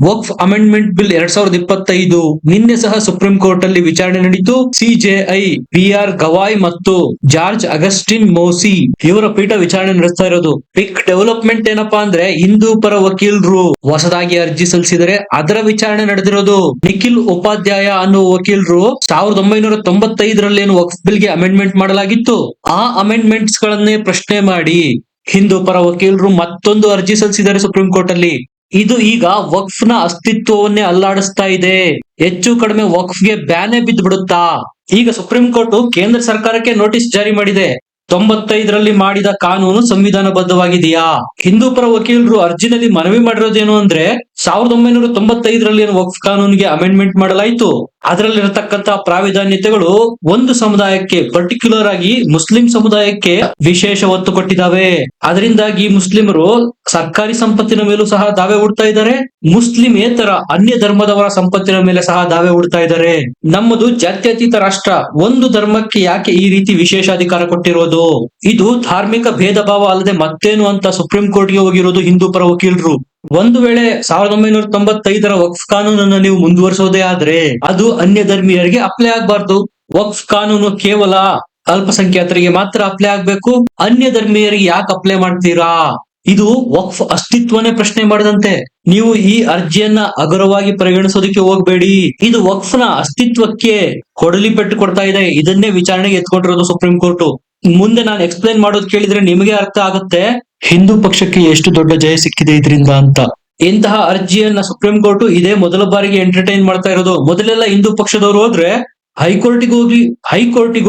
ವಕ್ಫ್ amendment bill 2025 ನಿನ್ನೆ ಸಹ supreme court ಅಲ್ಲಿ ವಿಚಾರಣೆ ನಡೆಯಿತು. ಸಿಜೆಐ BR ಗವಾಯ್ ಮತ್ತು ಜಾರ್ಜ್ ಅಗಸ್ಟಿನ್ ಮೋಸಿ ಇವರ ಪೀಠ ವಿಚಾರಣೆ ನಡೆಸ್ತಾ ಇರೋದು. ಬಿಗ್ ಡೆವಲಪ್ಮೆಂಟ್ ಏನಪ್ಪಾ ಅಂದ್ರೆ ಹಿಂದೂ ಪರ ವಕೀಲರು ಹೊಸದಾಗಿ ಅರ್ಜಿ ಸಲ್ಲಿಸಿದರೆ ಅದರ ವಿಚಾರಣೆ ನಡೆದಿರೋದು. ನಿಖಿಲ್ ಉಪಾಧ್ಯಾಯ ಅನ್ನುವ ವಕೀಲರು 1995ರಲ್ಲಿ ಏನು ವಕ್ಫ್ ಬಿಲ್ ಗೆ ಅಮೆಂಡ್ಮೆಂಟ್ ಮಾಡಲಾಗಿತ್ತು ಆ ಅಮೆಂಡ್ಮೆಂಟ್ಸ್ ಗಳನ್ನೇ ಪ್ರಶ್ನೆ ಮಾಡಿ ಹಿಂದೂ ಪರ ವಕೀಲರು ಮತ್ತೊಂದು ಅರ್ಜಿ ಸಲ್ಲಿಸಿದ್ದಾರೆ ಸುಪ್ರೀಂ ಕೋರ್ಟ್ ಅಲ್ಲಿ. ಇದು ಈಗ ವಕ್ಫ್ ನ ಅಸ್ತಿತ್ವವನ್ನೇ ಅಲ್ಲಾಡಿಸ್ತಾ ಇದೆ. ಹೆಚ್ಚು ಕಡಿಮೆ ವಕ್ಫ್ ಗೆ ಬ್ಯಾನೆ ಬಿದ್ದು ಬಿಡುತ್ತಾ? ಈಗ ಸುಪ್ರೀಂ ಕೋರ್ಟ್ ಕೇಂದ್ರ ಸರ್ಕಾರಕ್ಕೆ ನೋಟಿಸ್ ಜಾರಿ ಮಾಡಿದೆ. 95ರಲ್ಲಿ ಮಾಡಿದ ಕಾನೂನು ಸಂವಿಧಾನಬದ್ಧವಾಗಿದೆಯಾ? ಹಿಂದೂ ಪರ ವಕೀಲರು ಅರ್ಜಿನಲ್ಲಿ ಮನವಿ ಮಾಡಿರೋದೇನು ಅಂದ್ರೆ 1995ರಲ್ಲಿ ವಕ್ಫ್ ಕಾನೂನಿಗೆ ಅಮೆಂಡ್ಮೆಂಟ್ ಮಾಡಲಾಯಿತು. ಅದರಲ್ಲಿರತಕ್ಕಂತ ಪ್ರಾವಿಧಾನ್ಯತೆಗಳು ಒಂದು ಸಮುದಾಯಕ್ಕೆ ಪರ್ಟಿಕ್ಯುಲರ್ ಆಗಿ ಮುಸ್ಲಿಂ ಸಮುದಾಯಕ್ಕೆ ವಿಶೇಷ ಒತ್ತು ಕೊಟ್ಟಿದ್ದಾವೆ. ಅದರಿಂದಾಗಿ ಮುಸ್ಲಿಮರು ಸರ್ಕಾರಿ ಸಂಪತ್ತಿನ ಮೇಲೂ ಸಹ ದಾವೆ ಹೂಡ್ತಾ ಇದ್ದಾರೆ. ಮುಸ್ಲಿಮೇತರ ಅನ್ಯ ಧರ್ಮದವರ ಸಂಪತ್ತಿನ ಮೇಲೆ ಸಹ ದಾವೆ ಹೂಡ್ತಾ ಇದ್ದಾರೆ. ನಮ್ಮದು ಜಾತ್ಯತೀತ ರಾಷ್ಟ್ರ, ಒಂದು ಧರ್ಮಕ್ಕೆ ಯಾಕೆ ಈ ರೀತಿ ವಿಶೇಷಾಧಿಕಾರ ಕೊಟ್ಟಿರೋದು? ಇದು ಧಾರ್ಮಿಕ ಭೇದ ಭಾವ ಅಲ್ಲದೆ ಮತ್ತೇನು ಅಂತ ಸುಪ್ರೀಂ ಕೋರ್ಟ್ಗೆ ಹೋಗಿರೋದು ಹಿಂದೂ ಪರ ವಕೀಲರು. ಒಂದು ವೇಳೆ 1995ರ ವಕ್ಫ್ ಕಾನೂನನ್ನು ನೀವು ಮುಂದುವರಿಸೋದೇ ಆದ್ರೆ ಅದು ಅನ್ಯ ಧರ್ಮೀಯರಿಗೆ ಅಪ್ಲೈ ಆಗಬಾರ್ದು. ವಕ್ಫ್ ಕಾನೂನು ಕೇವಲ ಅಲ್ಪಸಂಖ್ಯಾತರಿಗೆ ಮಾತ್ರ ಅಪ್ಲೈ ಆಗ್ಬೇಕು. ಅನ್ಯ ಧರ್ಮೀಯರಿಗೆ ಯಾಕೆ ಅಪ್ಲೈ ಮಾಡ್ತೀರಾ? ಇದು ವಕ್ಫ್ ಅಸ್ತಿತ್ವನೇ ಪ್ರಶ್ನೆ ಮಾಡದಂತೆ. ನೀವು ಈ ಅರ್ಜಿಯನ್ನ ಹಗುರವಾಗಿ ಪರಿಗಣಿಸೋದಕ್ಕೆ ಹೋಗ್ಬೇಡಿ. ಇದು ವಕ್ಫ್ ನ ಅಸ್ತಿತ್ವಕ್ಕೆ ಕೊಡಲಿ ಪೆಟ್ಟು ಕೊಡ್ತಾ ಇದೆ. ಇದನ್ನೇ ವಿಚಾರಣೆಗೆ ಎತ್ಕೊಂಡಿರೋದು ಸುಪ್ರೀಂ ಕೋರ್ಟ್. ಮುಂದೆ ನಾನು ಎಕ್ಸ್ಪ್ಲೈನ್ ಮಾಡೋದು ಕೇಳಿದ್ರೆ ನಿಮಗೆ ಅರ್ಥ ಆಗುತ್ತೆ ಹಿಂದೂ ಪಕ್ಷಕ್ಕೆ ಎಷ್ಟು ದೊಡ್ಡ ಜಯ ಸಿಕ್ಕಿದೆ ಇದರಿಂದ ಅಂತ. ಇಂತಹ ಅರ್ಜಿಯನ್ನ ಸುಪ್ರೀಂ ಕೋರ್ಟ್ ಇದೇ ಮೊದಲ ಬಾರಿಗೆ ಎಂಟರ್ಟೈನ್ ಮಾಡ್ತಾ ಇರೋದು. ಮೊದಲೆಲ್ಲ ಹಿಂದೂ ಪಕ್ಷದವರು ಹೋದ್ರೆ ಹೈಕೋರ್ಟಿಗೆ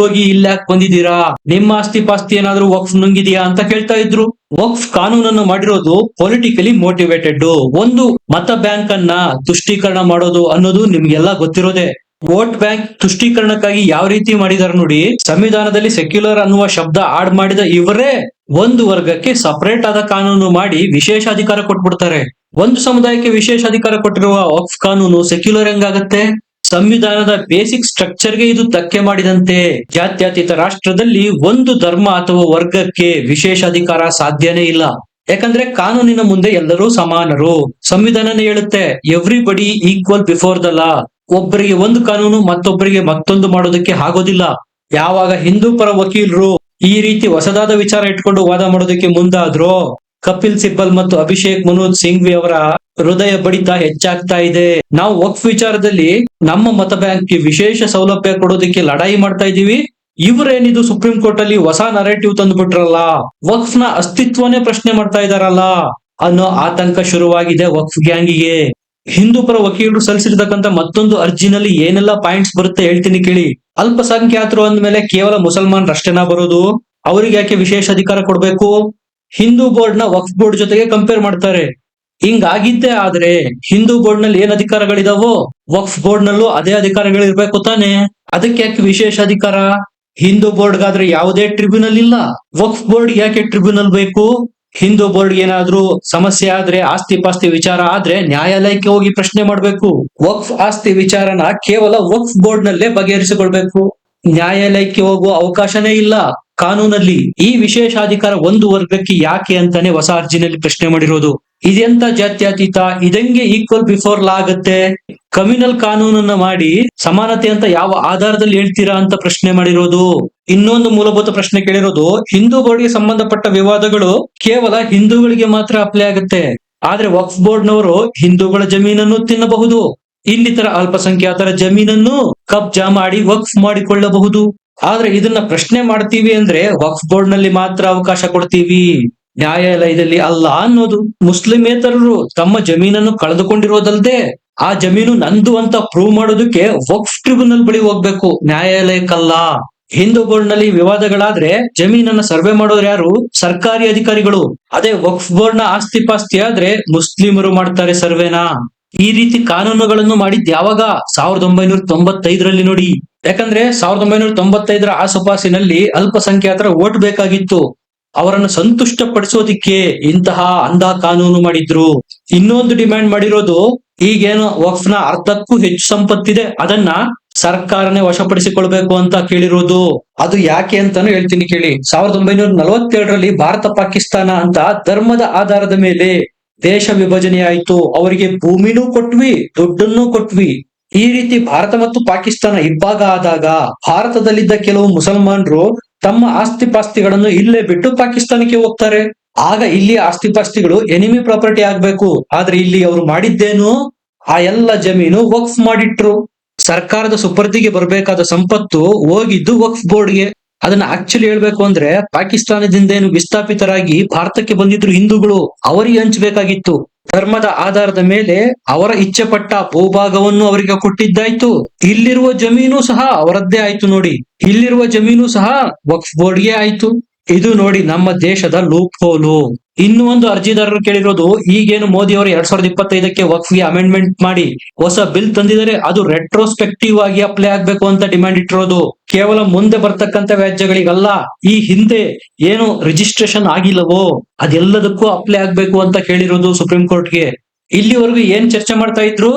ಹೋಗಿ ಇಲ್ಲಿ ಯಾಕೆ ಬಂದಿದ್ದೀರಾ, ನಿಮ್ಮ ಆಸ್ತಿ ಪಾಸ್ತಿ ಏನಾದ್ರೂ ವಕ್ಫ್ ನುಂಗಿದೆಯಾ ಅಂತ ಕೇಳ್ತಾ ಇದ್ರು. ವಕ್ಫ್ ಕಾನೂನನ್ನು ಮಾಡಿರೋದು ಪೊಲಿಟಿಕಲಿ ಮೋಟಿವೇಟೆಡ್. ಒಂದು ಮತ ಬ್ಯಾಂಕ್ ಅನ್ನ ತುಷ್ಟೀಕರಣ ಮಾಡೋದು ಅನ್ನೋದು ನಿಮ್ಗೆಲ್ಲ ಗೊತ್ತಿರೋದೆ. ವೋಟ್ ಬ್ಯಾಂಕ್ ತುಷ್ಟೀಕರಣಕ್ಕಾಗಿ ಯಾವ ರೀತಿ ಮಾಡಿದಾರೆ ನೋಡಿ. ಸಂವಿಧಾನದಲ್ಲಿ ಸೆಕ್ಯುಲರ್ ಅನ್ನುವ ಶಬ್ದ ಆಡ್ ಮಾಡಿದ ಇವರೇ ಒಂದು ವರ್ಗಕ್ಕೆ ಸಪರೇಟ್ ಆದ ಕಾನೂನು ಮಾಡಿ ವಿಶೇಷ ಅಧಿಕಾರ ಕೊಟ್ಬಿಡ್ತಾರೆ. ಒಂದು ಸಮುದಾಯಕ್ಕೆ ವಿಶೇಷ ಅಧಿಕಾರ ಕೊಟ್ಟಿರುವ ವಕ್ಫ್ ಕಾನೂನು ಸೆಕ್ಯುಲರ್ ಹೆಂಗಾಗತ್ತೆ? ಸಂವಿಧಾನದ ಬೇಸಿಕ್ ಸ್ಟ್ರಕ್ಚರ್ಗೆ ಇದು ಧಕ್ಕೆ ಮಾಡಿದಂತೆ. ಜಾತ್ಯತೀತ ರಾಷ್ಟ್ರದಲ್ಲಿ ಒಂದು ಧರ್ಮ ಅಥವಾ ವರ್ಗಕ್ಕೆ ವಿಶೇಷ ಅಧಿಕಾರ ಸಾಧ್ಯನೇ ಇಲ್ಲ. ಯಾಕಂದ್ರೆ ಕಾನೂನಿನ ಮುಂದೆ ಎಲ್ಲರೂ ಸಮಾನರು. ಸಂವಿಧಾನನೇ ಹೇಳುತ್ತೆ everybody equal before the law. ಒಬ್ಬರಿಗೆ ಒಂದು ಕಾನೂನು ಮತ್ತೊಬ್ಬರಿಗೆ ಮತ್ತೊಂದು ಮಾಡೋದಕ್ಕೆ ಆಗೋದಿಲ್ಲ. ಯಾವಾಗ ಹಿಂದೂ ಪರ ವಕೀಲರು ಈ ರೀತಿ ಹೊಸದಾದ ವಿಚಾರ ಇಟ್ಕೊಂಡು ವಾದ ಮಾಡೋದಕ್ಕೆ ಮುಂದಾದ್ರೋ ಕಪಿಲ್ ಸಿಬ್ಬಲ್ ಮತ್ತು ಅಭಿಷೇಕ್ ಮನು ಸಿಂಘ್ವಿ ಅವರ ಹೃದಯ ಬಡಿತ ಹೆಚ್ಚಾಗ್ತಾ ಇದೆ. ನಾವು ವಕ್ಫ್ ವಿಚಾರದಲ್ಲಿ ನಮ್ಮ ಮತ ಬ್ಯಾಂಕ್ಗೆ ವಿಶೇಷ ಸೌಲಭ್ಯ ಕೊಡೋದಕ್ಕೆ ಲಡಾಯಿ ಮಾಡ್ತಾ ಇದೀವಿ. ಇವರೇನಿದು ಸುಪ್ರೀಂ ಕೋರ್ಟ್ ಅಲ್ಲಿ ಹೊಸ ನರೇಟಿವ್ ತಂದ್ಬಿಟ್ರಲ್ಲ, ವಕ್ಫ್ ನ ಅಸ್ತಿತ್ವನೇ ಪ್ರಶ್ನೆ ಮಾಡ್ತಾ ಇದಾರಲ್ಲ ಅನ್ನೋ ಆತಂಕ ಶುರುವಾಗಿದೆ ವಕ್ಫ್ ಗ್ಯಾಂಗಿಗೆ. ಹಿಂದೂ ಪರ ವಕೀಲರು ಸಲ್ಲಿಸಿರ್ತಕ್ಕಂಥ ಮತ್ತೊಂದು ಅರ್ಜಿನಲ್ಲಿ ಏನೆಲ್ಲ ಪಾಯಿಂಟ್ಸ್ ಬರುತ್ತೆ ಹೇಳ್ತೀನಿ ಕೇಳಿ. ಅಲ್ಪಸಂಖ್ಯಾತರು ಅಂದ್ಮೇಲೆ ಕೇವಲ ಮುಸಲ್ಮಾನರಷ್ಟೇನಾ ಬರೋದು? ಅವ್ರಿಗೆ ಯಾಕೆ ವಿಶೇಷ ಅಧಿಕಾರ ಕೊಡ್ಬೇಕು? ಹಿಂದೂ ಬೋರ್ಡ್ ನ ವಕ್ಫ್ ಬೋರ್ಡ್ ಜೊತೆಗೆ ಕಂಪೇರ್ ಮಾಡ್ತಾರೆ. ಹಿಂಗಾಗಿದ್ದೇ ಆದ್ರೆ ಹಿಂದೂ ಬೋರ್ಡ್ ನಲ್ಲಿ ಏನ್ ಅಧಿಕಾರಗಳಿದಾವೋ ವಕ್ಫ್ ಬೋರ್ಡ್ ನಲ್ಲೂ ಅದೇ ಅಧಿಕಾರಗಳಿರ್ಬೇಕು ತಾನೆ. ಅದಕ್ಕೆ ಯಾಕೆ ವಿಶೇಷ ಅಧಿಕಾರ? ಹಿಂದೂ ಬೋರ್ಡ್ಗಾದ್ರೆ ಯಾವುದೇ ಟ್ರಿಬ್ಯುನಲ್ ಇಲ್ಲ, ವಕ್ಫ್ ಬೋರ್ಡ್ ಯಾಕೆ ಟ್ರಿಬ್ಯುನಲ್ ಬೇಕು? ಹಿಂದೂ ಬೋರ್ಡ್ ಏನಾದ್ರೂ ಸಮಸ್ಯೆ ಆದ್ರೆ, ಆಸ್ತಿ ಪಾಸ್ತಿ ವಿಚಾರ ಆದ್ರೆ ನ್ಯಾಯಾಲಯಕ್ಕೆ ಹೋಗಿ ಪ್ರಶ್ನೆ ಮಾಡ್ಬೇಕು. ವಕ್ಫ್ ಆಸ್ತಿ ವಿಚಾರನ ಕೇವಲ ವಕ್ಫ್ ಬೋರ್ಡ್ ನಲ್ಲೇ ಬಗೆಹರಿಸಿಕೊಳ್ಬೇಕು. ನ್ಯಾಯಾಲಯಕ್ಕೆ ಹೋಗುವ ಅವಕಾಶನೇ ಇಲ್ಲ ಕಾನೂನಲ್ಲಿ. ಈ ವಿಶೇಷಾಧಿಕಾರ ಒಂದು ವರ್ಗಕ್ಕೆ ಯಾಕೆ ಅಂತಾನೆ ಹೊಸ ಅರ್ಜಿನಲ್ಲಿ ಪ್ರಶ್ನೆ ಮಾಡಿರೋದು. ಇದೆಂತ ಜಾತ್ಯತೀತ? ಇದಂಗೆ ಈಕ್ವಲ್ ಬಿಫೋರ್ ಲಾ ಆಗತ್ತೆ? ಕಮ್ಯುನಲ್ ಕಾನೂನನ್ನ ಮಾಡಿ ಸಮಾನತೆ ಅಂತ ಯಾವ ಆಧಾರದಲ್ಲಿ ಹೇಳ್ತೀರಾ ಅಂತ ಪ್ರಶ್ನೆ ಮಾಡಿರೋದು. ಇನ್ನೊಂದು ಮೂಲಭೂತ ಪ್ರಶ್ನೆ ಕೇಳಿರೋದು, ಹಿಂದೂ ಬೋರ್ಡ್ಗೆ ಸಂಬಂಧಪಟ್ಟ ವಿವಾದಗಳು ಕೇವಲ ಹಿಂದೂಗಳಿಗೆ ಮಾತ್ರ ಅಪ್ಲೈ ಆಗುತ್ತೆ. ಆದ್ರೆ ವಕ್ಫ್ ಬೋರ್ಡ್ನವರು ಹಿಂದೂಗಳ ಜಮೀನನ್ನು ತಿನ್ನಬಹುದು, ಇನ್ನಿತರ ಅಲ್ಪಸಂಖ್ಯಾತರ ಜಮೀನನ್ನು ಕಬ್ಜಾ ಮಾಡಿ ವಕ್ಫ್ ಮಾಡಿಕೊಳ್ಳಬಹುದು. ಆದ್ರೆ ಇದನ್ನ ಪ್ರಶ್ನೆ ಮಾಡ್ತೀವಿ ಅಂದ್ರೆ ವಕ್ಫ್ ಬೋರ್ಡ್ ನಲ್ಲಿ ಮಾತ್ರ ಅವಕಾಶ ಕೊಡ್ತೀವಿ, ನ್ಯಾಯಾಲಯದಲ್ಲಿ ಅಲ್ಲ ಅನ್ನೋದು. ಮುಸ್ಲಿಮೇತರರು ತಮ್ಮ ಜಮೀನನ್ನು ಕಳೆದುಕೊಂಡಿರೋದಲ್ದೆ ಆ ಜಮೀನು ನಂದು ಅಂತ ಪ್ರೂವ್ ಮಾಡೋದಕ್ಕೆ ವಕ್ಫ್ ಟ್ರಿಬ್ಯುನಲ್ ಬಳಿ ಹೋಗ್ಬೇಕು, ನ್ಯಾಯಾಲಯಕ್ಕಲ್ಲ. ಹಿಂದೂ ಬೋರ್ಡ್ ನಲ್ಲಿ ವಿವಾದಗಳಾದ್ರೆ ಜಮೀನನ್ನ ಸರ್ವೆ ಮಾಡೋರು ಯಾರು? ಸರ್ಕಾರಿ ಅಧಿಕಾರಿಗಳು. ಅದೇ ವಕ್ಫ್ ಬೋರ್ಡ್ ನ ಆಸ್ತಿ ಪಾಸ್ತಿ ಆದ್ರೆ ಮುಸ್ಲಿಮರು ಮಾಡ್ತಾರೆ ಸರ್ವೆನಾ. ಈ ರೀತಿ ಕಾನೂನುಗಳನ್ನು ಮಾಡಿದ್ ಯಾವಾಗ? 1995ರಲ್ಲಿ ನೋಡಿ. ಯಾಕಂದ್ರೆ 1995ರ ಆಸುಪಾಸಿನಲ್ಲಿ ಅಲ್ಪಸಂಖ್ಯಾತರ ವೋಟ್ ಬೇಕಾಗಿತ್ತು. ಅವರನ್ನು ಸಂತುಷ್ಟ ಪಡಿಸೋದಿಕ್ಕೆ ಇಂತಹ ಅಂಧ ಕಾನೂನು ಮಾಡಿದ್ರು. ಇನ್ನೊಂದು ಡಿಮ್ಯಾಂಡ್ ಮಾಡಿರೋದು, ಈಗೇನು ವಕ್ಫ್ ನ ಅರ್ಧಕ್ಕೂ ಹೆಚ್ಚು ಸಂಪತ್ತಿದೆ ಅದನ್ನ ಸರ್ಕಾರನೇ ವಶಪಡಿಸಿಕೊಳ್ಬೇಕು ಅಂತ ಕೇಳಿರೋದು. ಅದು ಯಾಕೆ ಅಂತಾನು ಹೇಳ್ತೀನಿ ಕೇಳಿ. 1947ರಲ್ಲಿ ಭಾರತ ಪಾಕಿಸ್ತಾನ ಅಂತ ಧರ್ಮದ ಆಧಾರದ ಮೇಲೆ ದೇಶ ವಿಭಜನೆ ಆಯ್ತು, ಅವರಿಗೆ ಭೂಮಿನೂ ಕೊಟ್ವಿ, ದುಡ್ಡನ್ನು ಕೊಟ್ವಿ. ಈ ರೀತಿ ಭಾರತ ಮತ್ತು ಪಾಕಿಸ್ತಾನ ಇಬ್ಬಾಗ ಆದಾಗ ಭಾರತದಲ್ಲಿದ್ದ ಕೆಲವು ಮುಸಲ್ಮಾನರು ತಮ್ಮ ಆಸ್ತಿ ಪಾಸ್ತಿಗಳನ್ನು ಇಲ್ಲೇ ಬಿಟ್ಟು ಪಾಕಿಸ್ತಾನಕ್ಕೆ ಹೋಗ್ತಾರೆ. ಆಗ ಇಲ್ಲಿ ಆಸ್ತಿ ಪಾಸ್ತಿಗಳು ಎನಿಮಿ ಪ್ರಾಪರ್ಟಿ ಆಗ್ಬೇಕು. ಆದ್ರೆ ಇಲ್ಲಿ ಅವರು ಮಾಡಿದ್ದೇನು, ಆ ಎಲ್ಲ ಜಮೀನು ವಕ್ಫ್ ಮಾಡಿಟ್ರು. ಸರ್ಕಾರದ ಸುಪರ್ದಿಗೆ ಬರಬೇಕಾದ ಸಂಪತ್ತು ಹೋಗಿದ್ದು ವಕ್ಫ್ ಬೋರ್ಡ್ಗೆ. ಅದನ್ನ ಆಕ್ಚುಲಿ ಹೇಳ್ಬೇಕು ಅಂದ್ರೆ ಪಾಕಿಸ್ತಾನದಿಂದ ಏನು ವಿಸ್ಥಾಪಿತರಾಗಿ ಭಾರತಕ್ಕೆ ಬಂದಿದ್ರು ಹಿಂದೂಗಳು, ಅವರಿಗೆ ಹಂಚಬೇಕಾಗಿತ್ತು. ಧರ್ಮದ ಆಧಾರದ ಮೇಲೆ ಅವರ ಇಚ್ಛೆ ಪಟ್ಟ ಭೂಭಾಗವನ್ನು ಅವರಿಗೆ ಕೊಟ್ಟಿದ್ದಾಯ್ತು. ಇಲ್ಲಿರುವ ಜಮೀನು ಸಹ ಅವರದ್ದೇ ಆಯ್ತು ನೋಡಿ. ಇಲ್ಲಿರುವ ಜಮೀನು ಸಹ ವಕ್ಫ್ ಬೋರ್ಡ್ಗೆ ಆಯ್ತು. ಇದು ನೋಡಿ ನಮ್ಮ ದೇಶದ ಲೂಪ್ ಹೋಲು. ಇನ್ನು ಒಂದು ಅರ್ಜಿದಾರರು ಕೇಳಿರೋದು, ಈಗೇನು ಮೋದಿ ಅವರು 2025ಕ್ಕೆ ವಕ್ಫ್ಗೆ ಅಮೆಂಡ್ಮೆಂಟ್ ಮಾಡಿ ಹೊಸ ಬಿಲ್ ತಂದಿದ್ದಾರೆ, ಅದು ರೆಟ್ರೋಸ್ಪೆಕ್ಟಿವ್ ಆಗಿ ಅಪ್ಲೈ ಆಗ್ಬೇಕು ಅಂತ ಡಿಮ್ಯಾಂಡ್ ಇಟ್ಟಿರೋದು. ಕೇವಲ ಮುಂದೆ ಬರ್ತಕ್ಕಂಥ ವ್ಯಾಜ್ಯಗಳಿಗಲ್ಲ, ಈ ಹಿಂದೆ ಏನು ರಿಜಿಸ್ಟ್ರೇಷನ್ ಆಗಿಲ್ಲವೋ ಅದೆಲ್ಲದಕ್ಕೂ ಅಪ್ಲೈ ಆಗ್ಬೇಕು ಅಂತ ಕೇಳಿರೋದು ಸುಪ್ರೀಂ ಕೋರ್ಟ್ಗೆ. ಇಲ್ಲಿವರೆಗೂ ಏನ್ ಚರ್ಚೆ ಮಾಡ್ತಾ ಇದ್ರು,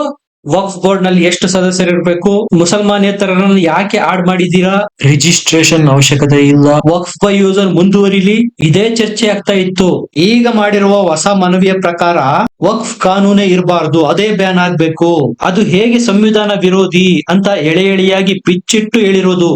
ವಕ್ಫ್ ಬೋರ್ಡ್ ನಲ್ಲಿ ಎಷ್ಟು ಸದಸ್ಯರಿರ್ಬೇಕು, ಮುಸಲ್ಮಾನೇತರರನ್ನು ಯಾಕೆ ಆಡ್ ಮಾಡಿದೀರಾ, ರಿಜಿಸ್ಟ್ರೇಷನ್ ಅವಶ್ಯಕತೆ ಇಲ್ಲ, ವಕ್ಫ್ ಬೈ ಯೂಸರ್ ಮುಂದುವರಿಲಿ, ಇದೇ ಚರ್ಚೆ ಆಗ್ತಾ ಇತ್ತು. ಈಗ ಮಾಡಿರುವ ಹೊಸ ಮನವಿಯ ಪ್ರಕಾರ ವಕ್ಫ್ ಕಾನೂನೇ ಇರಬಾರ್ದು, ಅದೇ ಬ್ಯಾನ್ ಆಗ್ಬೇಕು. ಅದು ಹೇಗೆ ಸಂವಿಧಾನ ವಿರೋಧಿ ಅಂತ ಎಳೆ ಎಳೆಯಾಗಿ ಪಿಚ್ಚಿಟ್ಟು ಹೇಳಿರೋದು.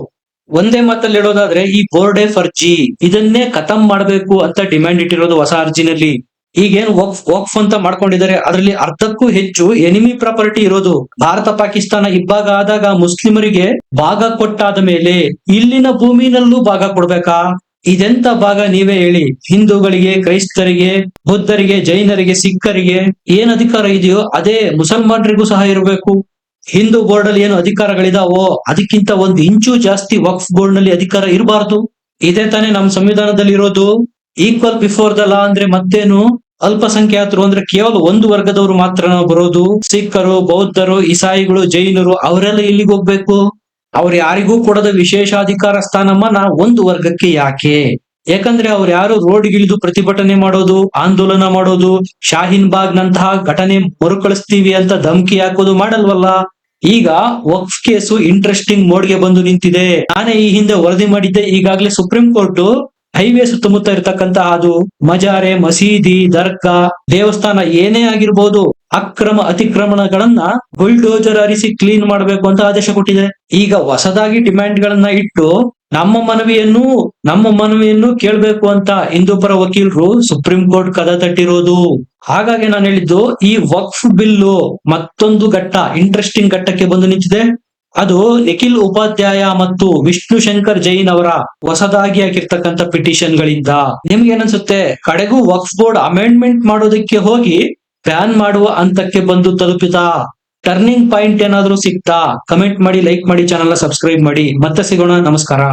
ಒಂದೇ ಮಾತಲ್ಲಿ ಹೇಳೋದಾದ್ರೆ ಈ ಬೋರ್ಡೇ ಫರ್ಜಿ, ಇದನ್ನೇ ಖತಮ್ ಮಾಡಬೇಕು ಅಂತ ಡಿಮ್ಯಾಂಡ್ ಇಟ್ಟಿರೋದು ಹೊಸ ಅರ್ಜಿನಲ್ಲಿ. ಈಗೇನು ವಕ್ಫ್ ಅಂತ ಮಾಡ್ಕೊಂಡಿದ್ದಾರೆ, ಅದರಲ್ಲಿ ಅರ್ಧಕ್ಕೂ ಹೆಚ್ಚು ಎನಿಮಿ ಪ್ರಾಪರ್ಟಿ ಇರೋದು. ಭಾರತ ಪಾಕಿಸ್ತಾನ ಇಬ್ಬಾಗ ಆದಾಗ ಮುಸ್ಲಿಮರಿಗೆ ಭಾಗ ಕೊಟ್ಟಾದ ಮೇಲೆ ಇಲ್ಲಿನ ಭೂಮಿನಲ್ಲೂ ಭಾಗ ಕೊಡ್ಬೇಕಾ? ಇದೆಂತ ಭಾಗ ನೀವೇ ಹೇಳಿ. ಹಿಂದೂಗಳಿಗೆ, ಕ್ರೈಸ್ತರಿಗೆ, ಬೌದ್ಧರಿಗೆ, ಜೈನರಿಗೆ, ಸಿಖ್ಖರಿಗೆ ಏನ್ ಅಧಿಕಾರ ಇದೆಯೋ ಅದೇ ಮುಸಲ್ಮಾನರಿಗೂ ಸಹ ಇರಬೇಕು. ಹಿಂದೂ ಬೋರ್ಡ್ ಅಲ್ಲಿ ಏನು ಅಧಿಕಾರಗಳಿದಾವೋ ಅದಕ್ಕಿಂತ ಒಂದು ಇಂಚು ಜಾಸ್ತಿ ವಕ್ಫ್ ಬೋರ್ಡ್ ನಲ್ಲಿ ಅಧಿಕಾರ ಇರಬಾರ್ದು. ಇದೇ ತಾನೇ ನಮ್ಮ ಸಂವಿಧಾನದಲ್ಲಿ ಇರೋದು. ಈಕ್ವಲ್ ಬಿಫೋರ್ ದ ಲಾ ಅಂದ್ರೆ ಮತ್ತೇನು, ಅಲ್ಪಸಂಖ್ಯಾತರು ಅಂದ್ರೆ ಕೇವಲ ಒಂದು ವರ್ಗದವರು ಮಾತ್ರ ಬರೋದು. ಸಿಖ್ಖರು, ಬೌದ್ಧರು, ಇಸಾಯಿಗಳು, ಜೈನರು ಅವರೆಲ್ಲ ಎಲ್ಲಿಗೆ ಹೋಗ್ಬೇಕು? ಅವ್ರು ಯಾರಿಗೂ ಕೊಡದ ವಿಶೇಷಾಧಿಕಾರ ಸ್ಥಾನಮಾನ ಒಂದು ವರ್ಗಕ್ಕೆ ಯಾಕೆ? ಯಾಕಂದ್ರೆ ಅವ್ರು ಯಾರು ರೋಡ್ಗಿಳಿದು ಪ್ರತಿಭಟನೆ ಮಾಡೋದು, ಆಂದೋಲನ ಮಾಡೋದು, ಶಾಹೀನ್ ಬಾಗ್ ನಂತಹ ಘಟನೆ ಮರುಕಳಿಸ್ತೀವಿ ಅಂತ ಧಮಕಿ ಹಾಕೋದು ಮಾಡಲ್ವಲ್ಲ. ಈಗ ವಕ್ಫ್ ಕೇಸು ಇಂಟ್ರೆಸ್ಟಿಂಗ್ ಮೋಡ್ಗೆ ಬಂದು ನಿಂತಿದೆ. ನಾನೇ ಈ ಹಿಂದೆ ವರದಿ ಮಾಡಿದ್ದೆ, ಈಗಾಗಲೇ ಸುಪ್ರೀಂ ಕೋರ್ಟ್ ಹೈವೇ ಸುತ್ತಮುತ್ತ ಇರತಕ್ಕಂತ ಅದು ಮಜಾರೆ, ಮಸೀದಿ, ದರ್ಗಾ, ದೇವಸ್ಥಾನ ಏನೇ ಆಗಿರ್ಬೋದು, ಅಕ್ರಮ ಅತಿಕ್ರಮಣಗಳನ್ನ ಬುಲ್ಡೋಜರ್ ಅರಿಸಿ ಕ್ಲೀನ್ ಮಾಡಬೇಕು ಅಂತ ಆದೇಶ ಕೊಟ್ಟಿದೆ. ಈಗ ಹೊಸದಾಗಿ ಡಿಮ್ಯಾಂಡ್ ಗಳನ್ನ ಇಟ್ಟು ನಮ್ಮ ಮನವಿಯನ್ನು ಕೇಳಬೇಕು ಅಂತ ಹಿಂದೂಪರ ವಕೀಲರು ಸುಪ್ರೀಂ ಕೋರ್ಟ್ ಕದ ತಟ್ಟಿರೋದು. ಹಾಗಾಗಿ ನಾನು ಹೇಳಿದ್ದು, ಈ ವಕ್ಫ್ ಬಿಲ್ಲು ಮತ್ತೊಂದು ಇಂಟ್ರೆಸ್ಟಿಂಗ್ ಘಟ್ಟಕ್ಕೆ ಬಂದು ನಿಂತಿದೆ. ಅದು ನಿಖಿಲ್ ಉಪಾಧ್ಯಾಯ ಮತ್ತು ವಿಷ್ಣು ಶಂಕರ್ ಜೈನ್ ಅವರ ಹೊಸದಾಗಿ ಹಾಕಿರ್ತಕ್ಕಂಥ ಪಿಟಿಷನ್ ಗಳಿಂದ. ನಿಮ್ಗೆ ಏನನ್ಸುತ್ತೆ? ಕಡೆಗೂ ವಕ್ಫ್ ಬೋರ್ಡ್ ಅಮೆಂಡ್ಮೆಂಟ್ ಮಾಡೋದಕ್ಕೆ ಹೋಗಿ ಬ್ಯಾನ್ ಮಾಡುವ ಹಂತಕ್ಕೆ ಬಂದು ತಲುಪಿತಾ? ಟರ್ನಿಂಗ್ ಪಾಯಿಂಟ್ ಏನಾದ್ರೂ ಸಿಕ್ತಾ? ಕಮೆಂಟ್ ಮಾಡಿ, ಲೈಕ್ ಮಾಡಿ, ಚಾನಲ್ ನ ಸಬ್ಸ್ಕ್ರೈಬ್ ಮಾಡಿ. ಮತ್ತೆ ಸಿಗೋಣ. ನಮಸ್ಕಾರ.